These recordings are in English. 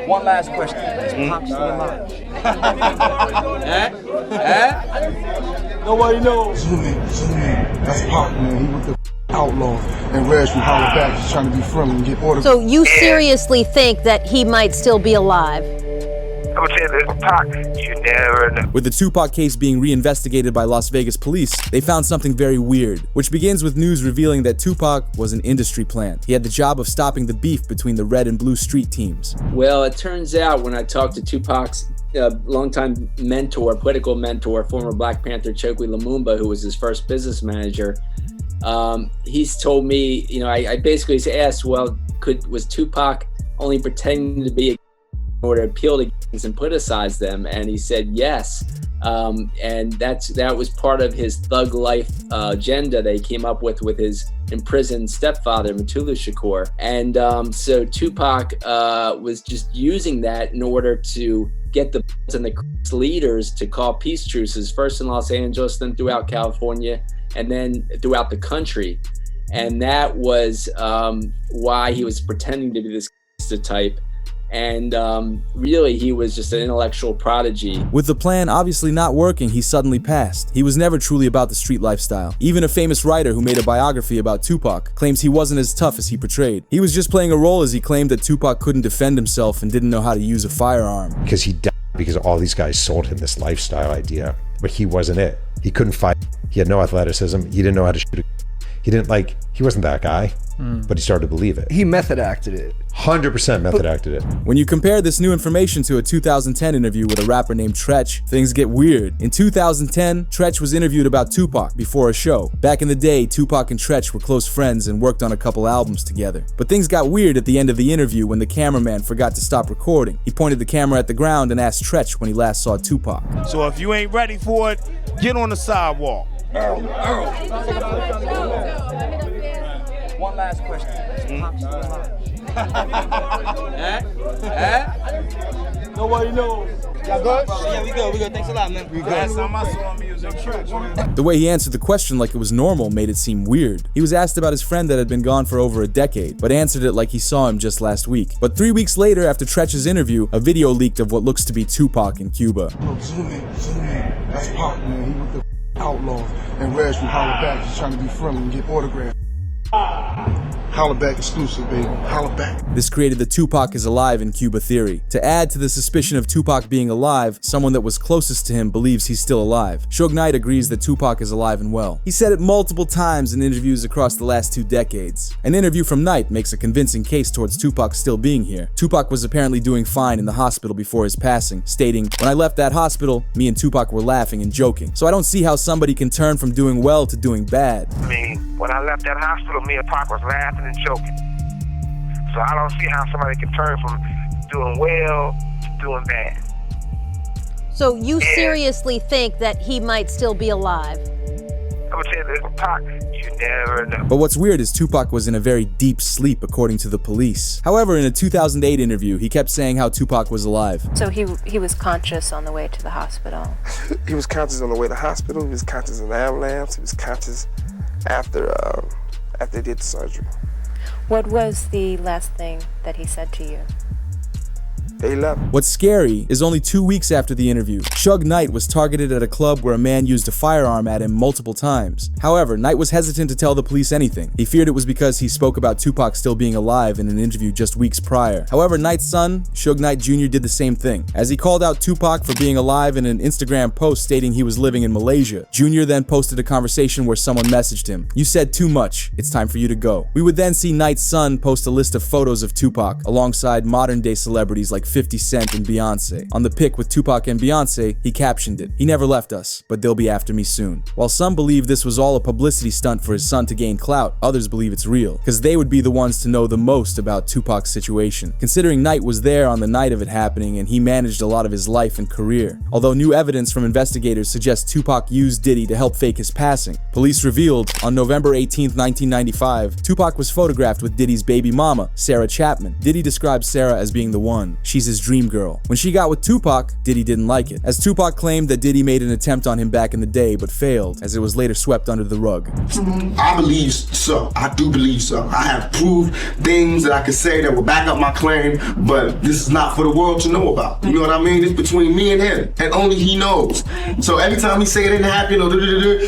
One last question. Is Pac still alive? Nobody knows. That's Pac, man. He was the outlaw. And Reg from Holler Back is trying to be friendly and get orders. So you seriously think that he might still be alive? I would say that Pac, you never know. With the Tupac case being reinvestigated by Las Vegas police, they found something very weird, which begins with news revealing that Tupac was an industry plant. He had the job of stopping the beef between the red and blue street teams. Well, it turns out when I talked to Tupac's longtime mentor, political mentor, former Black Panther Chokwe Lumumba, who was his first business manager, he's told me, you know, I basically asked, well, was Tupac only pretending to be a in order to appeal to gangs and politicize them? And he said yes. And that was part of his thug life agenda they came up with his imprisoned stepfather, Mutulu Shakur. And so Tupac was just using that in order to get the and the leaders to call peace truces, first in Los Angeles, then throughout California, and then throughout the country. And that was why he was pretending to be this type. And really, he was just an intellectual prodigy. With the plan obviously not working, he suddenly passed. He was never truly about the street lifestyle. Even a famous writer who made a biography about Tupac claims he wasn't as tough as he portrayed. He was just playing a role, as he claimed that Tupac couldn't defend himself and didn't know how to use a firearm. Because he died because all these guys sold him this lifestyle idea, but he wasn't it. He couldn't fight. He had no athleticism. He didn't know how to shoot. He wasn't that guy, but he started to believe it. He method acted it. 100% method acted it. When you compare this new information to a 2010 interview with a rapper named Treach, things get weird. In 2010, Treach was interviewed about Tupac before a show. Back in the day, Tupac and Treach were close friends and worked on a couple albums together. But things got weird at the end of the interview when the cameraman forgot to stop recording. He pointed the camera at the ground and asked Treach when he last saw Tupac. So if you ain't ready for it, get on the sidewalk. One last question. Is Pac still alive? Nobody knows. Y'all good? Yeah, we good. Thanks a lot, man. We good. Last time I saw him, he was in church. The way he answered the question like it was normal made it seem weird. He was asked about his friend that had been gone for over a decade, but answered it like he saw him just last week. But 3 weeks later, after Treach's interview, a video leaked of what looks to be Tupac in Cuba. Zoom in. That's Pac, man. He was the outlaw. And Reg from Holler Back is trying to be friendly and get autographs. Holler Back exclusive, baby. Holler Back. This created the Tupac is alive in Cuba theory. To add to the suspicion of Tupac being alive, someone that was closest to him believes he's still alive. Suge Knight agrees that Tupac is alive and well. He said it multiple times in interviews across the last 2 decades. An interview from Knight makes a convincing case towards Tupac still being here. Tupac was apparently doing fine in the hospital before his passing, stating, "When I left that hospital, me and Tupac were laughing and joking. So I don't see how somebody can turn from doing well to doing bad." I mean, when I left that hospital, me and Pac was laughing and joking. So I don't see how somebody can turn from doing well to doing bad. So you seriously think that he might still be alive? I would say that Pac, you never know. But what's weird is Tupac was in a very deep sleep, according to the police. However, in a 2008 interview, he kept saying how Tupac was alive. So he was conscious on the way to the hospital? He was conscious on the way to the hospital. He was conscious in the ambulance. He was conscious after they did the surgery. What was the last thing that he said to you? They left. What's scary is only 2 weeks after the interview, Suge Knight was targeted at a club where a man used a firearm at him multiple times. However, Knight was hesitant to tell the police anything. He feared it was because he spoke about Tupac still being alive in an interview just weeks prior. However, Knight's son, Suge Knight Jr., did the same thing. As he called out Tupac for being alive in an Instagram post stating he was living in Malaysia, Jr. then posted a conversation where someone messaged him, "You said too much. It's time for you to go." We would then see Knight's son post a list of photos of Tupac alongside modern-day celebrities like 50 Cent and Beyonce. On the pic with Tupac and Beyonce, he captioned it, "He never left us, but they'll be after me soon." While some believe this was all a publicity stunt for his son to gain clout, others believe it's real, because they would be the ones to know the most about Tupac's situation, considering Knight was there on the night of it happening and he managed a lot of his life and career. Although new evidence from investigators suggests Tupac used Diddy to help fake his passing. Police revealed on November 18, 1995, Tupac was photographed with Diddy's baby mama, Sarah Chapman. Diddy described Sarah as being the one. She she's his dream girl. When she got with Tupac, Diddy didn't like it, as Tupac claimed that Diddy made an attempt on him back in the day but failed, as it was later swept under the rug. I believe so. I do believe so. I have proved things that I could say that will back up my claim, but this is not for the world to know about. You know what I mean? It's between me and him, and only he knows. So every time he say it didn't happen or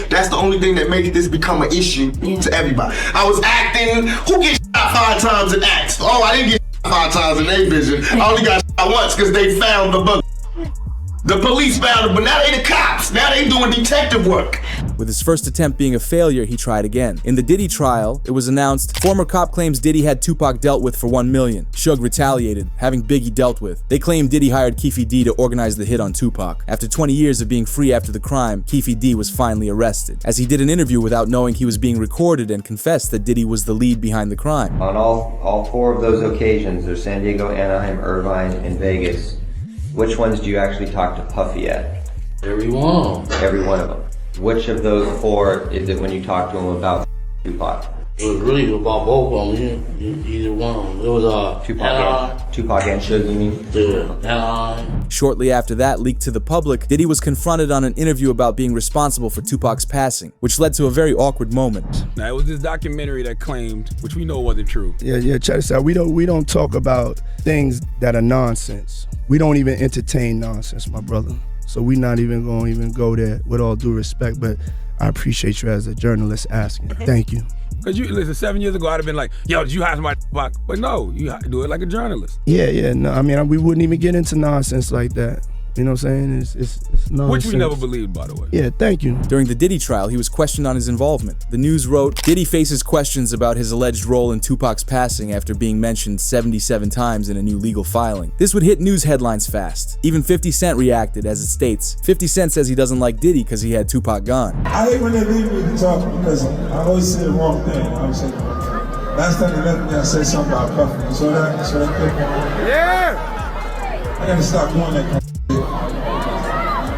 that's the only thing that makes this become an issue to everybody. I was acting. Who gets shot 5 times in acts? Oh, I didn't get shot 5 times in A-Vision. I only got shot once because they found the bug. The police found him, but now they the cops. Now they doing detective work. With his first attempt being a failure, he tried again. In the Diddy trial, it was announced former cop claims Diddy had Tupac dealt with for $1 million. Suge retaliated, having Biggie dealt with. They claimed Diddy hired Keefe D to organize the hit on Tupac. After 20 years of being free after the crime, Keefe D was finally arrested, as he did an interview without knowing he was being recorded and confessed that Diddy was the lead behind the crime. On all 4 of those occasions, there's San Diego, Anaheim, Irvine, and Vegas. Which ones do you actually talk to Puffy at? Every one. Every one of them. Which of those 4 is it when you talk to him about Tupac? It was really about both of them. Either one. It was Tupac and Suge, you mean? Yeah. Shortly after that leaked to the public, Diddy was confronted on an interview about being responsible for Tupac's passing, which led to a very awkward moment. Now, it was this documentary that claimed, which we know wasn't true. Yeah, check this out. We don't talk about things that are nonsense. We don't even entertain nonsense, my brother. So we're not even going to go there, with all due respect, but I appreciate you as a journalist asking. Thank you. Because you listen, 7 years ago, I'd have been like, yo, did you hire somebody? But no, you do it like a journalist. Yeah, no, I mean, we wouldn't even get into nonsense like that. You know what I'm saying? It's nonsense. Which we never believed, by the way. Yeah, thank you. During the Diddy trial, he was questioned on his involvement. The news wrote, Diddy faces questions about his alleged role in Tupac's passing after being mentioned 77 times in a new legal filing. This would hit news headlines fast. Even 50 Cent reacted, as it states. 50 Cent says he doesn't like Diddy because he had Tupac gone. I hate when they leave me to talk because I always say the wrong thing. Last time they left me, I said something about Puffy. So that Yeah! I gotta stop doing that kind of shit.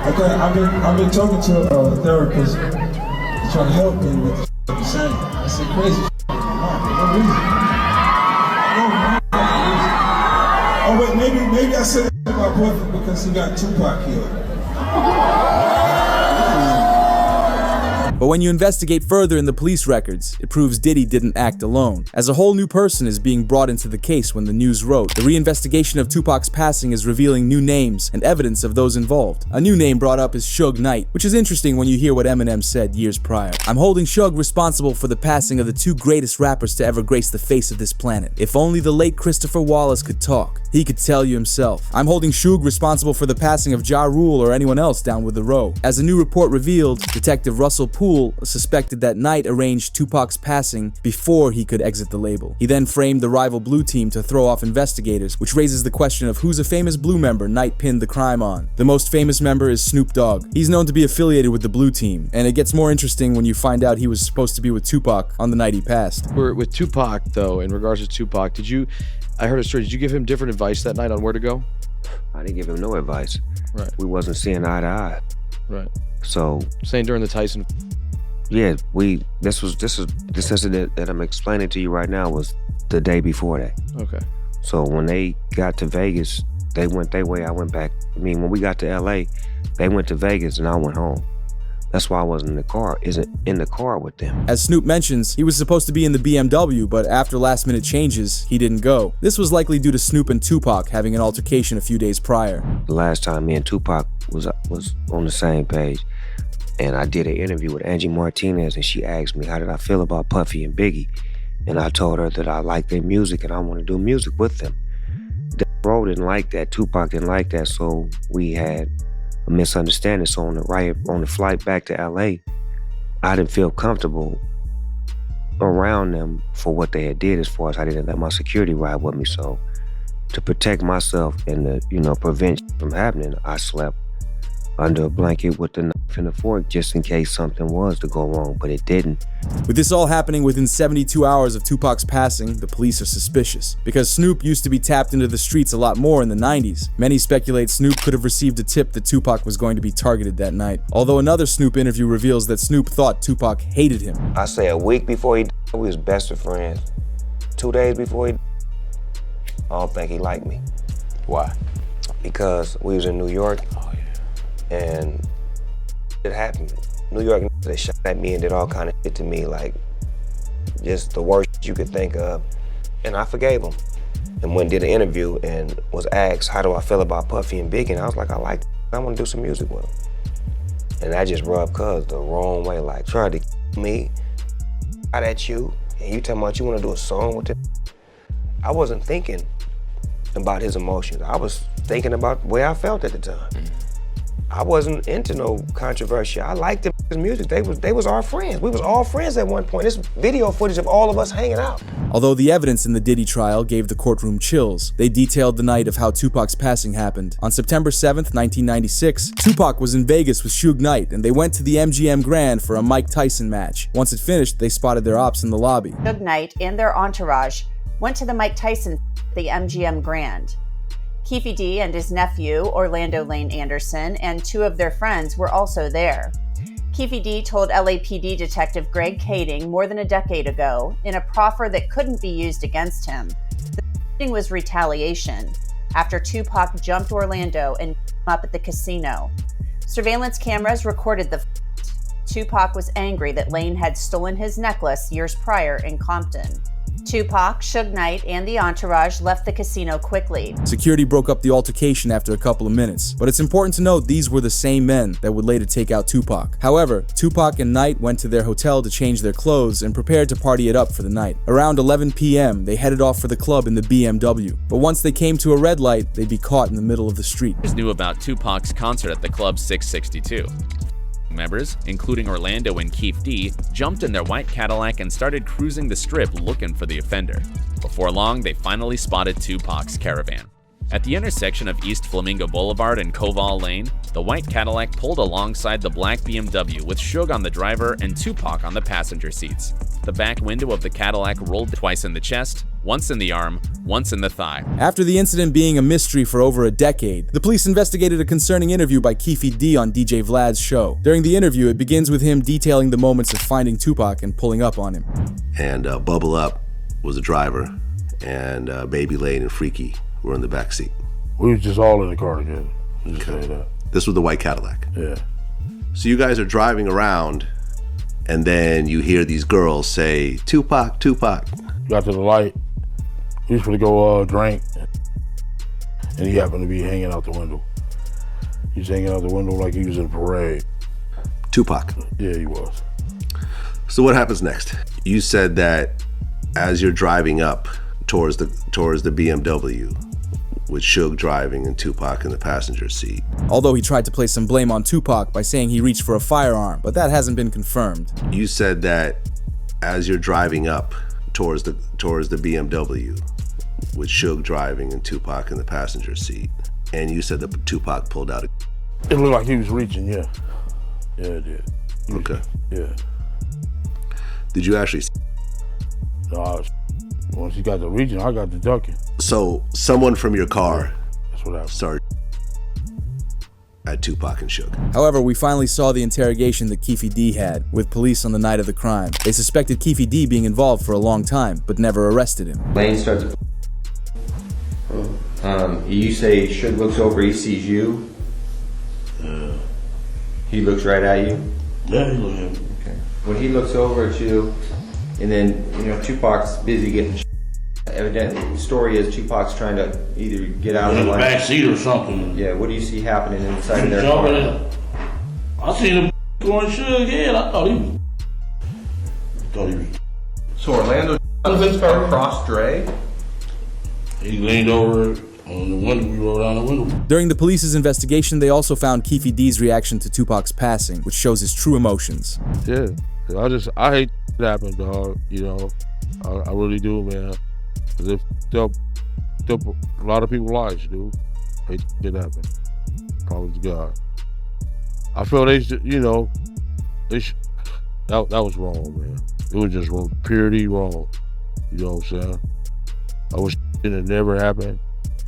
I've been talking to a therapist trying to help me with the shit I'm saying. I said crazy shit. No reason. Oh wait, maybe I said it about Puffy because he got Tupac killed. But when you investigate further in the police records, it proves Diddy didn't act alone, as a whole new person is being brought into the case when the news wrote. The reinvestigation of Tupac's passing is revealing new names and evidence of those involved. A new name brought up is Suge Knight, which is interesting when you hear what Eminem said years prior. I'm holding Suge responsible for the passing of the 2 greatest rappers to ever grace the face of this planet. If only the late Christopher Wallace could talk, he could tell you himself. I'm holding Suge responsible for the passing of Ja Rule or anyone else down with the row. As a new report revealed, Detective Russell Poole suspected that Knight arranged Tupac's passing before he could exit the label. He then framed the rival Blue team to throw off investigators, which raises the question of who's a famous Blue member Knight pinned the crime on. The most famous member is Snoop Dogg. He's known to be affiliated with the Blue team, and it gets more interesting when you find out he was supposed to be with Tupac on the night he passed. With Tupac, though, in regards to Tupac, I heard a story, did you give him different advice that night on where to go? I didn't give him no advice. Right. We wasn't seeing eye to eye. Right. So. Saying during the Tyson. Yeah, this incident that I'm explaining to you right now was the day before that. Okay. So when they got to Vegas, they went their way, I went back. I mean, when we got to LA, they went to Vegas and I went home. That's why I wasn't in the car with them. As Snoop mentions, he was supposed to be in the BMW, but after last-minute changes, he didn't go. This was likely due to Snoop and Tupac having an altercation a few days prior. The last time me and Tupac was on the same page, and I did an interview with Angie Martinez, and she asked me how did I feel about Puffy and Biggie, and I told her that I liked their music and I want to do music with them. Bro didn't like that, Tupac didn't like that, so we had a misunderstanding. So on the flight back to LA, I didn't feel comfortable around them for what they had did, as far as I didn't let my security ride with me. So to protect myself and to prevent from happening, I slept under a blanket with the knife and the fork just in case something was to go wrong, but it didn't. With this all happening within 72 hours of Tupac's passing, the police are suspicious. Because Snoop used to be tapped into the streets a lot more in the 90s. Many speculate Snoop could have received a tip that Tupac was going to be targeted that night. Although another Snoop interview reveals that Snoop thought Tupac hated him. I say a week before he died, we was best of friends. 2 days before he died, I don't think he liked me. Why? Because we was in New York, and it happened. New York, they shot at me and did all kind of shit to me, like just the worst you could think of, and I forgave them. And when did an interview and was asked, how do I feel about Puffy and Biggie? And I was like, I like them. I want to do some music with them. And that just rubbed Cuz the wrong way, like trying to kill me, out at you, and you talking about you want to do a song with him. I wasn't thinking about his emotions. I was thinking about the way I felt at the time. I wasn't into no controversy. I liked his music. They was our friends. We was all friends at one point. This video footage of all of us hanging out. Although the evidence in the Diddy trial gave the courtroom chills, they detailed the night of how Tupac's passing happened. On September 7th, 1996, Tupac was in Vegas with Suge Knight, and they went to the MGM Grand for a Mike Tyson match. Once it finished, they spotted their ops in the lobby. Suge Knight and their entourage went to the Mike Tyson at the MGM Grand. Keefe D and his nephew, Orlando Lane Anderson, and two of their friends were also there. Keefe D told LAPD Detective Greg Kading more than a decade ago, in a proffer that couldn't be used against him, the shooting was retaliation after Tupac jumped Orlando and beat him up at the casino. Surveillance cameras recorded the fight. Tupac was angry that Lane had stolen his necklace years prior in Compton. Tupac, Suge Knight, and the entourage left the casino quickly. Security broke up the altercation after a couple of minutes, but it's important to note these were the same men that would later take out Tupac. However, Tupac and Knight went to their hotel to change their clothes and prepared to party it up for the night. Around 11 p.m., they headed off for the club in the BMW, but once they came to a red light, they'd be caught in the middle of the street. Knew about Tupac's concert at the Club 662. Members, including Orlando and Keefe D, jumped in their white Cadillac and started cruising the strip looking for the offender. Before long, they finally spotted Tupac's caravan. At the intersection of East Flamingo Boulevard and Koval Lane, the white Cadillac pulled alongside the black BMW with Suge on the driver and Tupac on the passenger seats. The back window of the Cadillac rolled twice in the chest, once in the arm, once in the thigh. After the incident being a mystery for over a decade, the police investigated a concerning interview by Keefe D on DJ Vlad's show. During the interview, it begins with him detailing the moments of finding Tupac and pulling up on him. And Bubble Up was the driver, and Baby Lane and Freaky were in the back seat. We was just all in the car together. Just say that. This was the white Cadillac. Yeah. So you guys are driving around, and then you hear these girls say, Tupac, Tupac. Got to the light. He was gonna go drink, and he happened to be hanging out the window. He's hanging out the window like he was in a parade. Tupac? Yeah, he was. So what happens next? You said that as you're driving up towards the BMW, with Suge driving and Tupac in the passenger seat. Although he tried to place some blame on Tupac by saying he reached for a firearm, but that hasn't been confirmed. You said that as you're driving up towards the BMW, with Suge driving and Tupac in the passenger seat, and you said that Tupac pulled out a... It looked like he was reaching, yeah. Yeah, it did. Okay. Yeah. Did you actually... No, once he got the reaching, I got the ducking. So someone from your car That's what happened. started at Tupac and Suge. However, we finally saw the interrogation that Keefe D had with police on the night of the crime. They suspected Keefe D being involved for a long time, but never arrested him. Lane starts. You say Suge looks over, he sees you. He looks right at you. Yeah, he looks at me. Okay. When he looks over at you, and then Tupac's busy getting. Evidently, the story is Tupac's trying to either get out of the back seat or something. Yeah, what do you see happening inside of their car? I seen him going Suge head. I thought he was. So Orlando across Dre? He leaned over on the window. We rolled down the window. During the police's investigation, they also found Keefe D's reaction to Tupac's passing, which shows his true emotions. Yeah, I hate that happened, dog. I really do, man. Cause it up a lot of people's lives, dude. Hate that happened. Probably to God. I feel that was wrong, man. It was just wrong, purely wrong. You know what I'm saying? I wish it had never happened.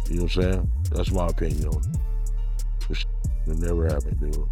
You know what I'm saying? That's my opinion on it. It never happened, dude.